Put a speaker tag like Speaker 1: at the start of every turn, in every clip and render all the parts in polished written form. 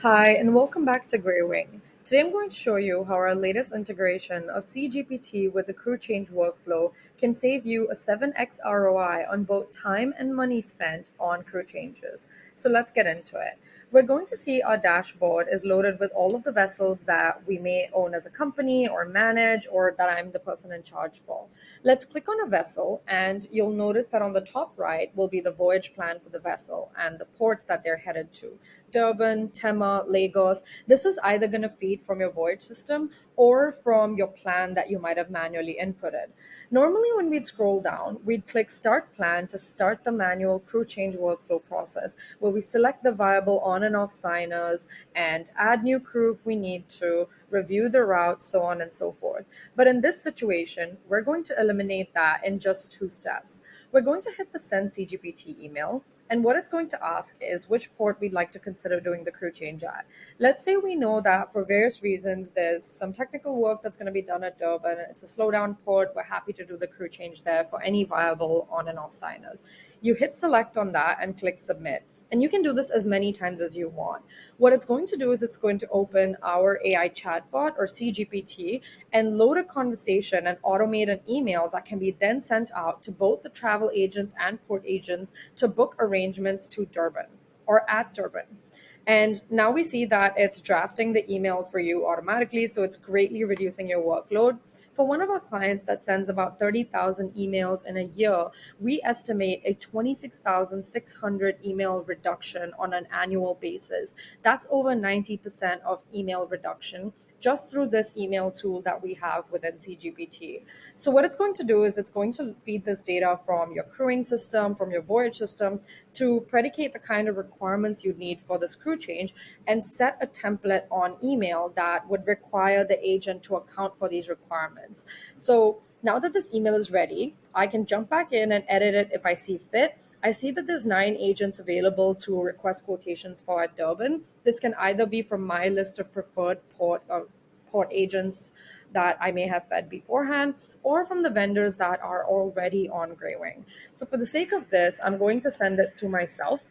Speaker 1: Hi, and welcome back to Greywing. Today I'm going to show you how our latest integration of SeaGPT with the crew change workflow can save you a 7x ROI on both time and money spent on crew changes. So let's get into it. We're going to see our dashboard is loaded with all of the vessels that we may own as a company or manage or that I'm the person in charge for. Let's click on a vessel and you'll notice that on the top right will be the voyage plan for the vessel and the ports that they're headed to. Durban, Tema, Lagos. This is either going to feed from your voyage system or from your plan that you might have manually inputted. Normally, when we'd scroll down, we'd click Start Plan to start the manual crew change workflow process, where we select the viable on and off signers and add new crew if we need to, review the route, so on and so forth. But in this situation, we're going to eliminate that in just two steps. We're going to hit the Send CGPT email, and what it's going to ask is which port we'd like to consider doing the crew change at. Let's say we know that for various reasons, there's some technical work that's going to be done at Durban. It's a slowdown port. We're happy to do the crew change there for any viable on and off signers. You hit select on that and click submit. And you can do this as many times as you want. What it's going to do is it's going to open our AI chatbot or CGPT and load a conversation and automate an email that can be then sent out to both the travel agents and port agents to book arrangements to Durban or at Durban. And now we see that it's drafting the email for you automatically. So it's greatly reducing your workload. For one of our clients that sends about 30,000 emails in a year, we estimate a 26,600 email reduction on an annual basis. That's over 90% of email reduction just through this email tool that we have within CGPT. So what it's going to do is it's going to feed this data from your crewing system, from your voyage system, to predicate the kind of requirements you need for this crew change and set a template on email that would require the agent to account for these requirements. So now that this email is ready, I can jump back in and edit it if I see fit. I see that there's 9 agents available to request quotations for at Durban. This can either be from my list of preferred port agents that I may have fed beforehand, or from the vendors that are already on Greywing. So for the sake of this, I'm going to send it to myself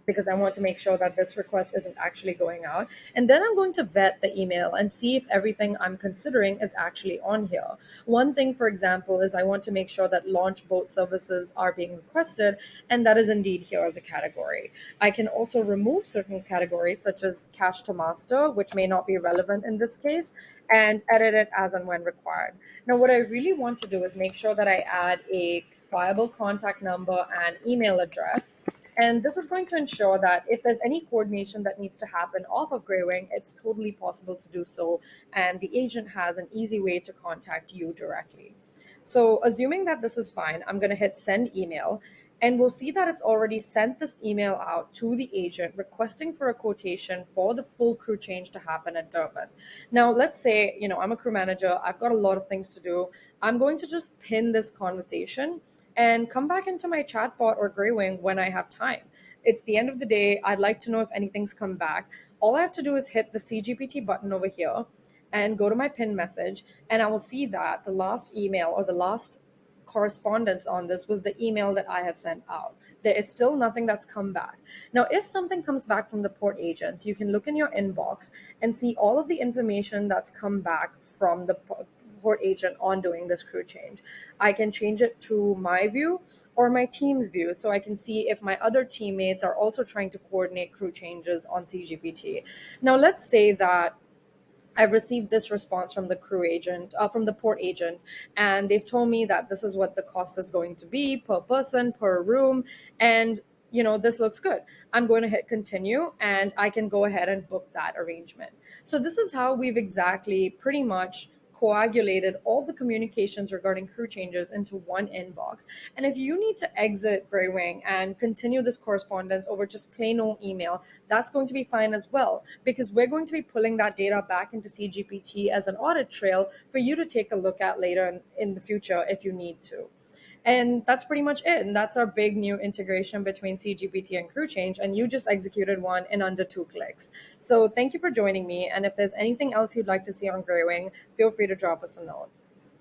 Speaker 1: because I want to make sure that this request isn't actually going out. And then I'm going to vet the email and see if everything I'm considering is actually on here. One thing, for example, is I want to make sure that launch boat services are being requested, and that is indeed here as a category. I can also remove certain categories, such as cash to master, which may not be relevant in this case, and edit it as and when required. Now, what I really want to do is make sure that I add a viable contact number and email address, and this is going to ensure that if there's any coordination that needs to happen off of Greywing, it's totally possible to do so. And the agent has an easy way to contact you directly. So assuming that this is fine, I'm going to hit send email. And we'll see that it's already sent this email out to the agent requesting for a quotation for the full crew change to happen at Durban. Now, let's say, I'm a crew manager. I've got a lot of things to do. I'm going to just pin this conversation and come back into my chatbot or Greywing when I have time. It's the end of the day. I'd like to know if anything's come back. All I have to do is hit the CGPT button over here and go to my pin message, and I will see that the last email or the last correspondence on this was the email that I have sent out. There is still nothing that's come back. Now, if something comes back from the port agents, you can look in your inbox and see all of the information that's come back from the port agent on doing this crew change. I can change it to my view or my team's view so I can see if my other teammates are also trying to coordinate crew changes on CGPT. Now, let's say that I've received this response from the crew agent, from the port agent, and they've told me that this is what the cost is going to be per person, per room, and this looks good. I'm going to hit continue and I can go ahead and book that arrangement. So this is how we've exactly pretty much coagulated all the communications regarding crew changes into one inbox. And if you need to exit Greywing and continue this correspondence over just plain old email, that's going to be fine as well, because we're going to be pulling that data back into CGPT as an audit trail for you to take a look at later in the future if you need to. And that's pretty much it. And that's our big new integration between CGPT and Crew Change. And you just executed one in under 2 clicks. So thank you for joining me. And if there's anything else you'd like to see on Greywing, feel free to drop us a note.